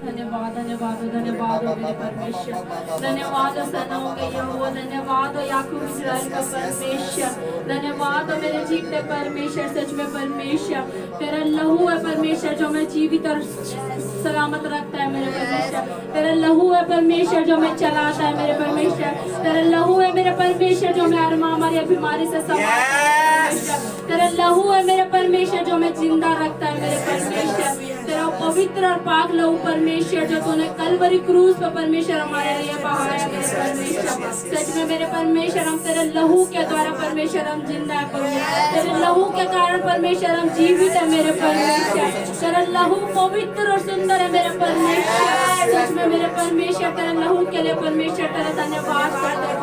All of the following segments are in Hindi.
धन्यवाद धन्यवाद धन्यवाद हो मेरे परमेश्वर, धन्यवाद हो सनाओं के यहोवा, धन्यवाद हो याकूब इस्राएल का परमेश्वर, धन्यवाद हो मेरे जीते परमेश्वर। सच में परमेश्वर तेरा लहू है परमेश्वर जो मैं जीवित और सलामत रखता है मेरे परमेश्वर। तेरा लहू है परमेश्वर जो मैं चलाता है मेरे परमेश्वर। तेरा लहू है मेरे परमेश्वर जो मैं हर महामारी बीमारी से संभालता है। तेरा लहू है मेरे परमेश्वर जो मैं जिंदा रखता है मेरे परमेश्वर। तेरा पवित्र और पाक लहू परमेश्वर जो तूने कलवरी क्रूस पर परमेश्वर हमारे लिए बहाया मेरे परमेश्वर। सच में मेरे परमेश्वर हम तेरे लहू के द्वारा परमेश्वर हम जिंदा है परमेश्वर। तेरे लहू के कारण परमेश्वर हम जीवित है मेरे परमेश्वर। तेरा लहू पवित्र और सुंदर है मेरे परमेश्वर। सच में मेरे परमेश्वर तेरे लहू के लिए परमेश्वर तेरा धन्यवाद करते हैं।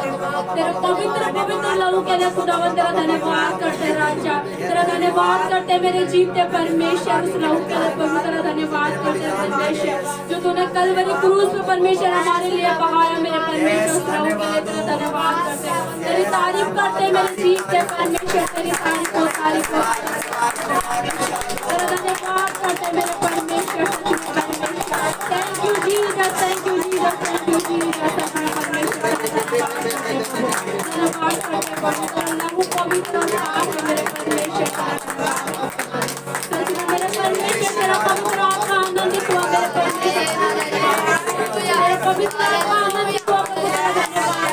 तेरे पवित्र पवित्र लहू के लिए खुदावन तेरा धन्यवाद करते राजा। तेरा धन्यवाद करते मेरे जीवते परमेश्वर। उस लहू के लिए पवित्र धन्यवाद करते परमेश्वर जो तूने कलवरी क्रूस पे परमेश्वर हमारे लिए बहाया मेरे परमेश्वर। उस लहू के लिए तेरा धन्यवाद करते, तेरी तारीफ करते मेरे जीवते परमेश्वर। तेरी तारीफ हो तेरा धन्यवाद करते मेरे परमेश्वर। Thank you Jesus, thank you Jesus, thank you Jesus. परमेश्वर धन्यवाद करते पवित्र लहू पवित्र और पाक मेरे परमेश्वर। सच में मेरे परमेश्वर तेरा पवित्र आत्मा आनंदित हुआ मेरे परमेश्वर। तेरा पवित्र आत्मा आनंदित हुआ तेरा धन्यवाद।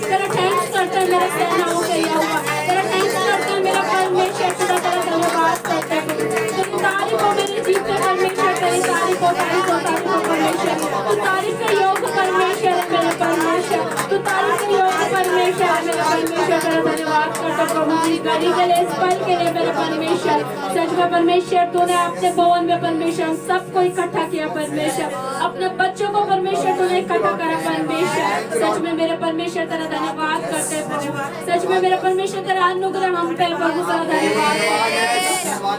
तेरा थैंक्स करते मेरे सेनाओं के यहोवा। तेरा थैंक्स करते मेरा परमेश्वर। तेरा धन्यवाद करते तेरी तारीफ हो मेरे जीवते परमेश्वर। तेरी तारीफ हो परमेश्वर। तू तारीफ के योग्य परमेश्वर है मेरे परमेश्वर। तू तारीफ के योग्य परमेश्वर है मेरे परमेश्वर। तेरा धन्यवाद करता प्रभु जी घड़ी के लिए, इस पल के लिए मेरे परमेश्वर। सच में परमेश्वर तूने अपने भवन में परमेश्वर सबको इकट्ठा किया परमेश्वर। अपने बच्चों को परमेश्वर तूने इकट्ठा करा परमेश्वर। सच में मेरे परमेश्वर तेरा धन्यवाद करते हैं प्रभु। सच में मेरे परमेश्वर तेरा अनुग्रह हम पे प्रभु तेरा धन्यवाद।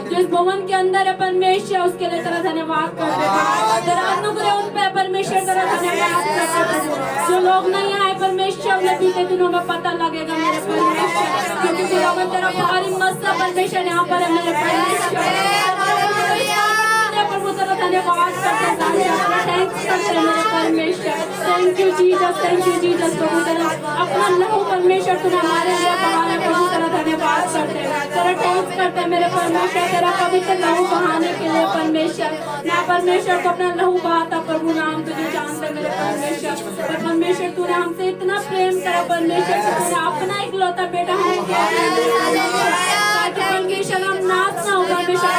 जो इस भवन के अंदर है परमेश्वर उसके लिए तेरा धन्यवाद करते हैं। तेरा अनुग्रह उन पे परमेश्वर तेरा धन्यवाद करते हैं। जो लोग नहीं आए परमेश्वर उन्हें बीते दिनों में पता लगेगा मेरे परमेश्वर। क्योंकि खुदावन तेरा भारी मस्सा परमेश्वर यहाँ पर है मेरे परमेश्वर। प्रभु तेरा धन्यवाद करते हैं, थैंक्स करते हैं मेरे परमेश्वर। Thank you Jesus, thank you Jesus. प्रभु तेरा अपना लहू परमेश्वर तूने हमारे लिए बहाने प्रभु तेरा धन्यवाद करते हैं। तेरा थैंक्स करते हैं मेरे परमेश्वर। तेरा पवित्र लहू बहाने के लिए परमेश्वर मैं परमेश्वर को अपना लहू बहाता प्रभु नाम तुझे जानते मेरे परमेश्वर। पर परमेश्वर तूने हमसे इतना प्रेम करा परमेश्वर। तूने अपना इकलौता बेटा हमें दिया परमेश्वर। हम नाच ना हो परमेश्वर।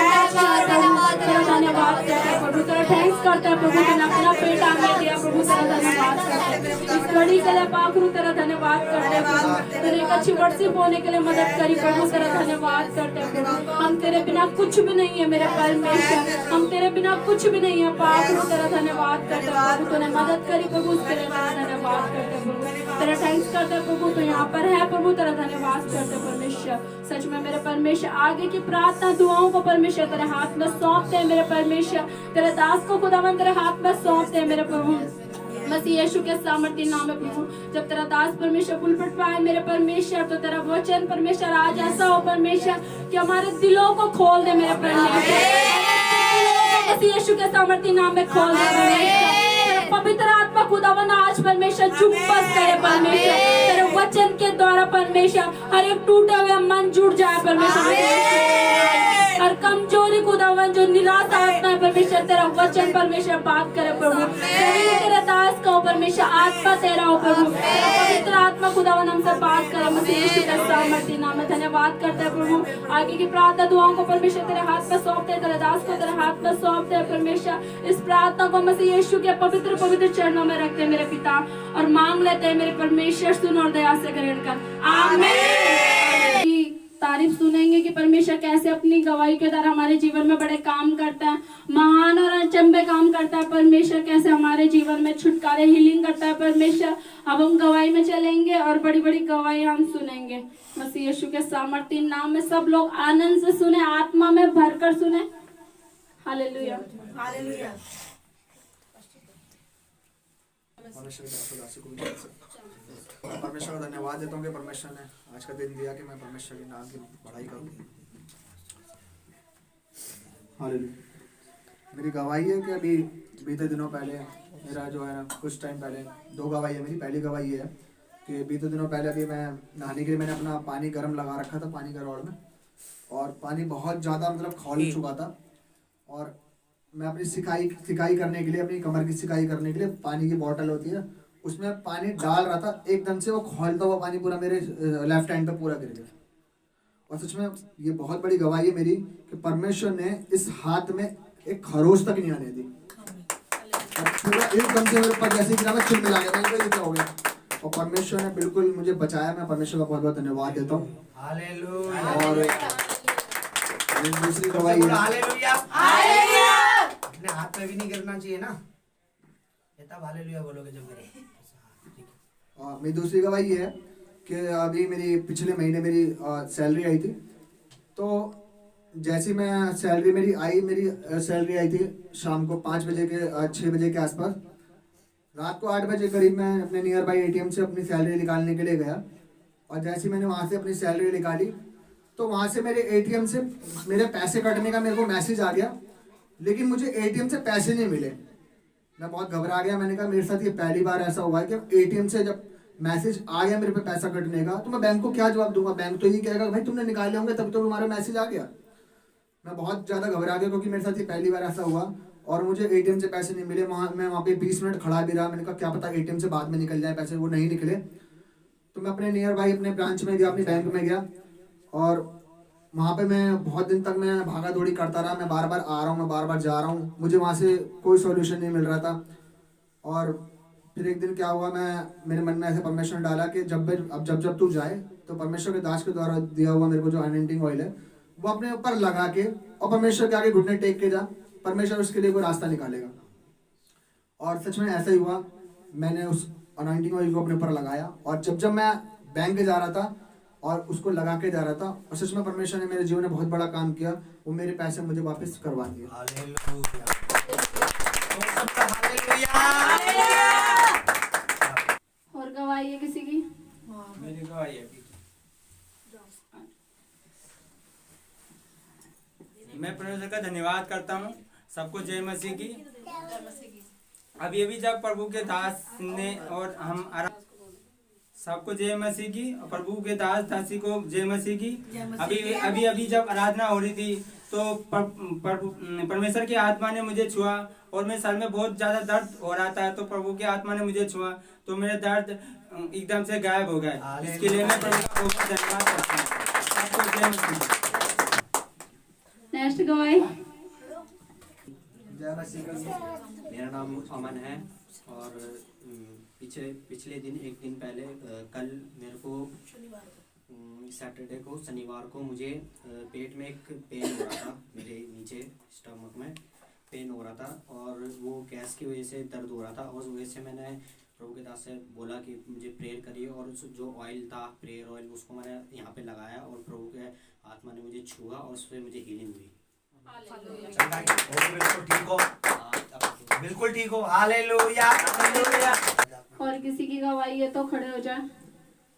तेरा धन्यवाद करते हैं प्रभु। तेरा थैंक्स करते हैं प्रभु। तूने अपना बेटा हमें दिया प्रभु। तेरा धन्यवाद करते हैं इस घड़ी के लिए पाखरू। तेरा धन्यवाद करते हैं प्रभु। तेरे एक अच्छी वर्षिप होने के लिए मदद करी प्रभु। तेरा धन्यवाद करते हैं प्रभु। हम तेरे बिना कुछ भी नहीं है मेरे परमेश्वर। हम तेरे बिना कुछ भी नहीं है पाखरू। तेरा धन्यवाद करते हैं प्रभु। तूने मदद करी प्रभु उसके लिए तेरा धन्यवाद करते हैं प्रभु। तेरा थैंक्स करते हैं प्रभु। तो यहाँ पर है प्रभु। तेरा धन्यवाद करते हैं परमेश्वर। सच में मेरे परमेश्वर आगे की प्रार्थना दुआओं को परमेश्वर तेरे हाथ में सौंपते हैं मेरे परमेश्वर। तेरे दास को खुदावन तेरे हाथ में सौंपते हैं मेरे प्रभु। मसीह यीशु के सामर्थ्य नाम में प्रभु जब तेरा दास परमेश्वर पुलपट पाए मेरे परमेश्वर तो तेरा वचन परमेश्वर आज ऐसा हो परमेश्वर कि हमारे दिलों को खोल दे मेरे परमेश्वर। मसीह यीशु के सामर्थ्य नाम में खोल दे परमेश्वर। पवित्र आत्मा खुदावन आज परमेश्वर चुप बस करे परमेश्वर। तेरे वचन के द्वारा परमेश्वर हर एक टूटे हुए मन जुड़ जाए परमेश्वर। हर कमजोरी खुदावन जो निराशा आत्मा है परमेश्वर तेरा वचन परमेश्वर बात करे प्रभु। तेरे दास का परमेश्वर आत्मा तेरा हो प्रभु। पवित्र आत्मा खुदावन हमसे बात करे मसीह यीशु के सामर्थ्य नाम में धन्यवाद करते हैं प्रभु। आगे की प्रार्थना दुआओं को परमेश्वर तेरे हाथ में सौंपते हैं। तेरे दास को तेरे हाथ में सौंपते हैं परमेश्वर। इस प्रार्थना को मसीह यीशु के पवित्र पवित्र चरणों में रखते हैं मेरे पिता और मांग लेते हैं मेरे परमेश्वर सुन और दया से ग्रहण कर आमीन। तारीफ सुनेंगे कि परमेश्वर कैसे अपनी गवाही के द्वारा हमारे जीवन में बड़े काम करता है, महान और अचंभे काम करता है परमेश्वर। कैसे हमारे जीवन में छुटकारे हीलिंग करता है परमेश्वर। अब हम गवाही में चलेंगे और बड़ी बड़ी गवाही हम सुनेंगे मसीह यीशु के सामर्थ्य नाम में। सब लोग आनंद से सुने, आत्मा में भरकर सुने। Hallelujah hallelujah. परमेश्वर का धन्यवाद देता हूँ कि परमेश्वर ने आज का दिन दिया कि मैं परमेश्वर के नाम की बढ़ाई करूँ। हालेलुया। मेरी गवाही है कि अभी बीते दिनों पहले मेरा जो है ना, कुछ टाइम पहले 2 गवाही है। मेरी पहली गवाही है कि बीते दिनों पहले अभी मैं नहाने के लिए मैंने अपना पानी गर्म लगा रखा था पानी का रॉड में, और पानी बहुत ज़्यादा मतलब खौल चुका था। और मैं अपनी सिकाई करने के लिए, अपनी कमर की सिकाई करने के लिए पानी की बोतल होती है उसमें पानी डाल रहा था, एकदम से वो खौलता हुआ पानी पूरा मेरे लेफ्ट हैंड पे पूरा गिर गया। और सच में ये बहुत बड़ी गवाही है मेरी कि परमेश्वर ने इस हाथ में एक खरोच तक नहीं आने दी, और पूरा एकदम से मेरे ऊपर जैसे गिरा, मैं चिलमिला गया, मैंने कहा ये क्या हो गया। और परमेश्वर ने बिल्कुल मुझे बचाया, मैं परमेश्वर का बहुत बहुत धन्यवाद देता हूँ। हालेलुया। और ये दूसरी गवाही है, हालेलुया। अपने हाथ में भी नहीं गिरना चाहिए ना, ये तब हालेलुया बोलोगे जब गिरे। और मेरी दूसरी गवाही है कि अभी मेरी पिछले महीने मेरी सैलरी आई थी। तो जैसी मैं सैलरी मेरी आई, मेरी सैलरी आई थी शाम को 5 बजे के 6 बजे के आसपास। रात को 8 बजे करीब मैं अपने नियर बाई एटीएम से अपनी सैलरी निकालने के लिए गया, और जैसे मैंने वहाँ से अपनी सैलरी निकाली तो वहाँ से मेरे एटीएम से मेरे पैसे कटने का मेरे को मैसेज आ गया, लेकिन मुझे एटीएम से पैसे नहीं मिले। मैं बहुत घबरा गया, मैंने कहा मेरे साथ ये पहली बार ऐसा हुआ है कि एटीएम से जब मैसेज आ गया मेरे पे पैसा कटने का, तो मैं बैंक को क्या जवाब दूंगा। बैंक तो ये कहेगा भाई तुमने निकाले होंगे तब तो तुम्हारा मैसेज आ गया। मैं बहुत ज़्यादा घबरा गया क्योंकि मेरे साथ ये पहली बार ऐसा हुआ, और मुझे एटीएम से पैसे नहीं मिले। मैं वहाँ पे 20 मिनट खड़ा भी रहा, मैंने कहा क्या पता एटीएम से बाद में निकल जाए पैसे, वो नहीं निकले। तो मैं अपने नियर बाई अपने ब्रांच में गया, अपने बैंक में गया, और वहाँ पे मैं बहुत दिन तक मैं भागा दौड़ी करता रहा। मैं बार बार आ रहा हूँ, मैं बार बार जा रहा हूँ, मुझे वहाँ से कोई सॉल्यूशन नहीं मिल रहा था। और फिर एक दिन क्या हुआ, मेरे मन में ऐसे परमेश्वर ने डाला कि जब तू जाए तो परमेश्वर के दास के द्वारा दिया हुआ मेरे को जो अनॉइंटिंग ऑयल है वो अपने ऊपर लगा के और परमेश्वर के आगे घुटने टेक के जा, परमेश्वर उसके लिए कोई रास्ता निकालेगा। और सच में ऐसा ही हुआ, मैंने उस अनॉइंटिंग ऑयल को अपने ऊपर लगाया, और जब मैं बैंक जा रहा था और उसको लगा के जा रहा था, और सच में परमेश्वर ने मेरे जीवन में बहुत बड़ा काम किया, वो मेरे पैसे मुझे वापस करवा दिए। हालेलुया। और गवाही है किसी की? मेरी गवाही है। मैं परमेश्वर का धन्यवाद करता हूँ। सबको जय मसीह की। अभी जब प्रभु के दास ने और हम सबको जय मसीह की, और प्रभु के दास दासी को जय मसीह की। अभी जब आराधना हो रही थी तो परमेश्वर की आत्मा ने मुझे छुआ, और मेरे सर में बहुत ज्यादा दर्द हो रहा था, तो प्रभु की आत्मा ने मुझे छुआ तो मेरे दर्द एकदम से गायब हो गए। इसके लिए मैं प्रभु का बहुत धन्यवाद करता हूँ। सबको जय मसीह। नेक्स्ट गवाही। जय मसीह। मेरा नाम अमन है, और पिछले दिन एक दिन पहले कल मेरे को सैटरडे को शनिवार को मुझे पेट में एक पेन हो रहा था, मेरे नीचे स्टमक में पेन हो रहा था, और वो गैस की वजह से दर्द हो रहा था। और उस वजह से मैंने प्रभु के दास से बोला कि मुझे प्रेयर करिए, और उस जो ऑयल था प्रेयर ऑयल उसको मैंने यहाँ पे लगाया, और प्रभु के आत्मा ने मुझे छुआ और उससे मुझे हीलिंग हुई। बिल्कुल ठीक हो, बिल्कुल ठीक हो। हालेलुया। हालेलुया। और किसी की गवाही है तो खड़े हो जाए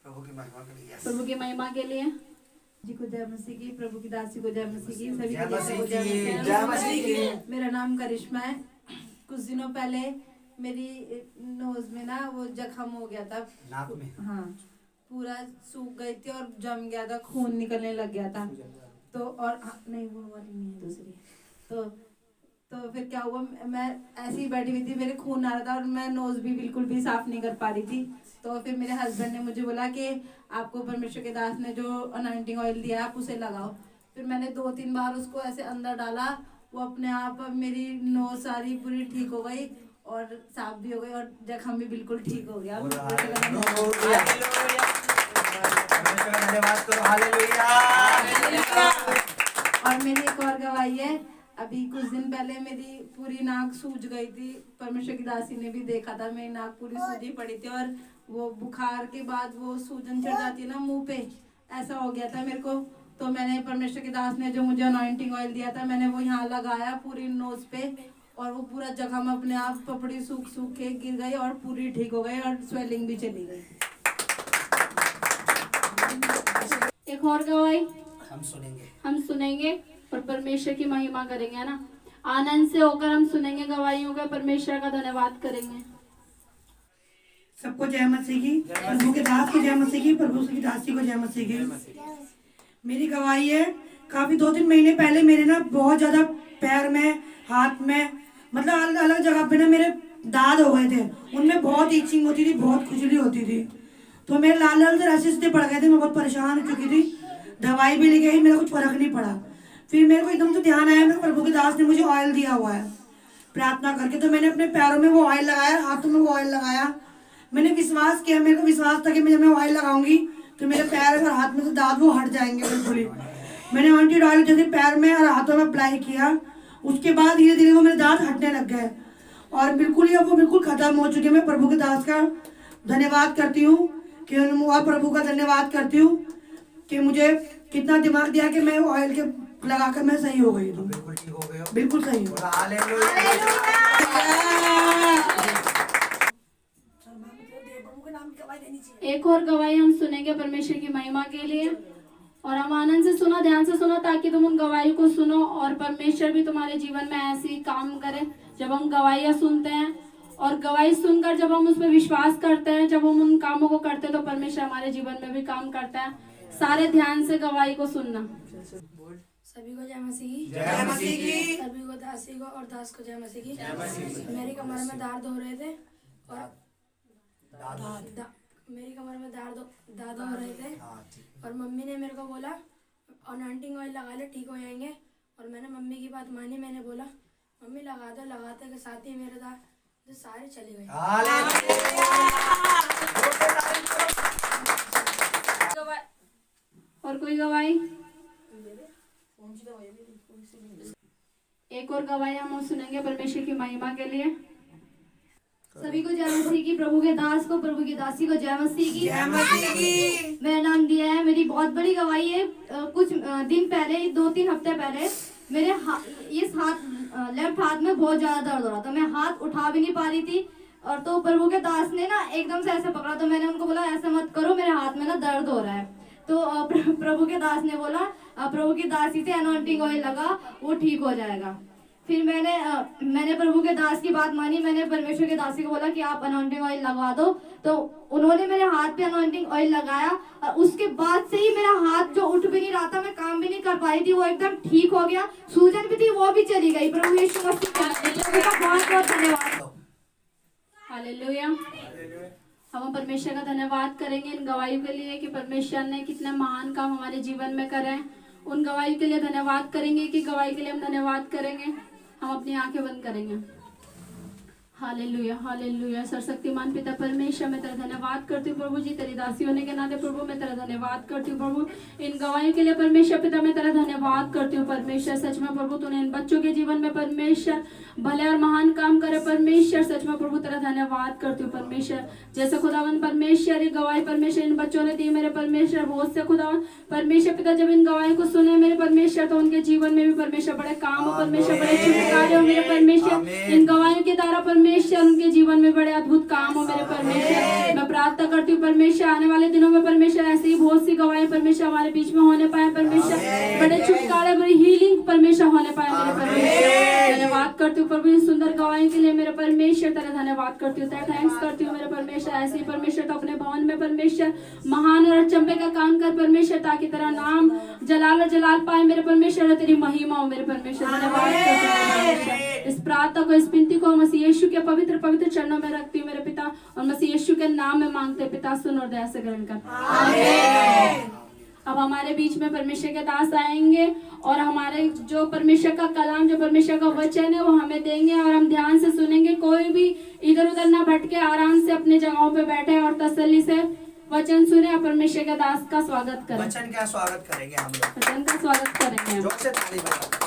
प्रभु की महिमा के लिए। प्रभु की महिमा के लिए। जी को जय मसीह की, प्रभु की दासी को जय मसीह की, सभी जय को मसीह जय की, मसीह जय मसीह की। मेरा नाम करिश्मा है। कुछ दिनों पहले मेरी नोज में ना वो जख्म हो गया था, नाक में। हाँ, पूरा सूख गई थी और जम गया था, खून निकलने लग गया था। तो और नहीं, वो वाली नहीं है, दूसरी। तो फिर क्या हुआ, मैं ऐसे ही बैठी हुई थी, मेरे खून आ रहा था और मैं नोज भी बिल्कुल भी साफ नहीं कर पा रही थी। तो फिर मेरे हस्बैंड ने मुझे बोला कि आपको परमेश्वर के दास ने जो अनॉइंटिंग ऑयल दिया है आप उसे लगाओ। फिर मैंने 2-3 बार उसको ऐसे अंदर डाला, वो अपने आप मेरी नोज सारी पूरी ठीक हो गई और साफ भी हो गई, और जख्म भी बिल्कुल ठीक हो गया। धन्यवाद करो। हालेलुया। और मेरी एक और गवाही है, अभी कुछ दिन पहले मेरी पूरी नाक सूज गई थी। परमेश्वर की दासी ने भी देखा था, मेरी नाक पूरी सूजी पड़ी थी, और वो बुखार के बाद वो सूजन चढ़ जाती है ना मुंह पे, ऐसा हो गया था मेरे को। तो मैंने परमेश्वर के दास ने जो मुझे अनॉइंटिंग ऑयल दिया था, मैंने वो यहाँ लगाया पूरी नोज पे, और वो पूरा जख्म अपने आप पपड़ी सूख के गिर गई और पूरी ठीक हो गई, और स्वेलिंग भी चली गई। एक और गवाही हम सुनेंगे। हम सुनेंगे और परमेश्वर की महिमा करेंगे, है ना। आनंद से होकर हम सुनेंगे गवाहियों का, परमेश्वर का धन्यवाद करेंगे। सबको जय मसीह की, प्रभु के दास को जय मसीह की, प्रभु की दासी को जय मसीह की। मेरी गवाही है, काफी 2-3 महीने पहले मेरे ना बहुत ज्यादा पैर में, हाथ में, मतलब अलग अलग जगह पे ना मेरे दाद हो गए थे। उनमें बहुत ईचिंग होती थी, बहुत खुजली होती थी। तो मेरे लाल लाल से रैशेस से पड़ गए थे। मैं बहुत परेशान हो चुकी थी, दवाई भी ले गई, मेरा कुछ फर्क नहीं पड़ा। फिर मेरे को एकदम से ध्यान आया, मेरे प्रभु के दास ने मुझे ऑयल दिया हुआ है प्रार्थना करके। तो मैंने अपने पैरों में वो ऑयल लगाया, हाथों में वो ऑयल लगाया। मैंने विश्वास किया, मेरे को विश्वास था कि जब मैं ऑयल लगाऊंगी तो मेरे पैर और हाथ में से दाग वो हट जाएंगे बिल्कुल ही। मैंने ऑइंटेड ऑयल जैसे पैर में और हाथों में अप्लाई किया, उसके बाद धीरे धीरे वो मेरे दांत हटने लग गए और बिल्कुल ही अब वो बिल्कुल खत्म हो चुके। मैं प्रभु के दास का धन्यवाद करती हूँ कि और प्रभु का धन्यवाद करती हूँ कि मुझे कितना दिमाग दिया कि मैं ऑयल के लगाकर मैं सही हो गई हूँ, बिल्कुल ठीक हो गए हो। बिल्कुल सही हो। एक और गवाही हम सुनेंगे परमेश्वर की महिमा के लिए, और हम आनंद से सुनो, ध्यान से सुनो, ताकि तुम उन गवाही को सुनो और परमेश्वर भी तुम्हारे जीवन में ऐसे ही काम करे। जब हम गवाहियां सुनते हैं और गवाही सुनकर जब हम उस पर विश्वास करते हैं, जब हम उन कामों को करते हैं, तो परमेश्वर हमारे जीवन में भी काम करता है। सारे ध्यान से गवाही को सुनना। सभी को जय मसीह की, जय मसीह की। सभी को दासी को और दास को जय मसीह की। मेरी कमर में दर्द हो रहे थे और मेरी कमर में दर्द हो रहे थे और मम्मी ने मेरे को बोला अनॉइंटिंग ऑयल लगा ले, ठीक हो जाएंगे। और मैंने मम्मी की बात मानी, मैंने बोला मम्मी लगा दो। लगाते के साथ ही मेरे दर्द सारे चले गए। और कोई गवाही? एक और गवाही हम सुनेंगे परमेश्वर की महिमा के लिए। सभी को जय मसीह की, प्रभु के दास को, प्रभु की दासी को जय मसीह की। जय मसीह की। मेरा नाम दिया है। मेरी बहुत बड़ी गवाही है। कुछ दिन पहले, 2-3 हफ्ते पहले मेरे इस लेफ्ट हाथ में बहुत ज्यादा दर्द हो रहा था। मैं हाथ उठा भी नहीं पा रही थी। और तो प्रभु के दास ने ना एकदम से ऐसे पकड़ा, तो मैंने उनको बोला ऐसा मत करो, मेरे हाथ में ना दर्द हो रहा है। तो प्रभु के दास ने बोला प्रभु की दासी से अनॉइंटिंग ऑयल लगा, वो ठीक हो जाएगा। फिर मैंने प्रभु के दास की बात मानी। मैंने परमेश्वर के दासी को बोला कि आप अनॉइंटिंग ऑयल लगवा दो। तो उन्होंने मेरे हाथ पे अनॉइंटिंग ऑयल लगाया और उसके बाद से ही मेरा हाथ जो उठ भी नहीं रहा था, मैं काम भी नहीं कर पाई थी, वो एकदम ठीक हो गया। सूजन भी थी, वो भी चली गई। प्रभु यीशु मसीह का बहुत बहुत धन्यवाद। हालेलुया। हम परमेश्वर का धन्यवाद करेंगे इन गवाहियों के लिए कि परमेश्वर ने कितने महान काम हमारे जीवन में करे। उन गवाहियों के लिए धन्यवाद करेंगे कि गवाही के लिए हम धन्यवाद करेंगे। हम अपनी आंखें बंद करेंगे। Hallelujah, hallelujah. सर्वशक्तिमान पिता परमेश्वर, मैं तेरा धन्यवाद करती हूँ प्रभु जी, तेरी दासी होने के नाते प्रभु मैं तेरा धन्यवाद करती हूँ प्रभु। इन गवाहियों के लिए परमेश्वर पिता मैं तेरा धन्यवाद करती हूँ परमेश्वर। सच में प्रभु तूने इन बच्चों के जीवन में परमेश्वर भले और महान काम करे परमेश्वर। सच में प्रभु तेरा धन्यवाद करती हूँ परमेश्वर। जैसे खुदावन परमेश्वर ये गवाही परमेश्वर इन बच्चों ने दी मेरे परमेश्वर, बहुत से खुदावन परमेश्वर पिता जब इन गवाही को सुने मेरे परमेश्वर, तो उनके जीवन में भी परमेश्वर बड़े काम हो परमेश्वर, बड़े छुटकारे हो मेरे परमेश्वर। इन गवाहियों के द्वारा परमेश्वर उनके जीवन में बड़े अद्भुत काम हो मेरे परमेश्वर। मैं प्रार्थना करती हूँ परमेश्वर आने वाले दिनों में परमेश्वर ऐसी ही बहुत सी गवाही परमेश्वर हमारे बीच में होने पाए परमेश्वर। बड़े छुटकारे, बड़ी हीलिंग परमेश्वर होने पाए मेरे परमेश्वर। धन्यवाद करती हूँ प्रभु इन सुंदर गवाही के लिए मेरे परमेश्वर। तेरा धन्यवाद करती हूँ, तेरा थैंक्स करती हूँ मेरे परमेश्वर। ऐसे ही परमेश्वर तो अपने भवन में परमेश्वर महान और अचंभे का काम कर परमेश्वर, ताकि तेरा नाम जलाल और जलाल पाए मेरे परमेश्वर और तेरी महिमा हो मेरे परमेश्वर। धन्यवाद करती हूँ इस प्रार्थना को, इस विनती को मसीह यीशु के पवित्र पवित्र चरणों में रखती हूँ मेरे पिता, और मसीह यीशु के नाम में मांगते पिता, सुन और दया से ग्रहण कर। अब हमारे बीच में परमेश्वर के दास आएंगे और हमारे जो परमेश्वर का कलाम, जो परमेश्वर का वचन है वो हमें देंगे और हम ध्यान से सुनेंगे। कोई भी इधर उधर ना भटके, आराम से अपने जगहों पे बैठे और तसल्ली से वचन सुने और परमेश्वर के दास का स्वागत करें। वचन का स्वागत करेंगे हम लोग, वचन का स्वागत करेंगे। जोर से ताली बजाओ।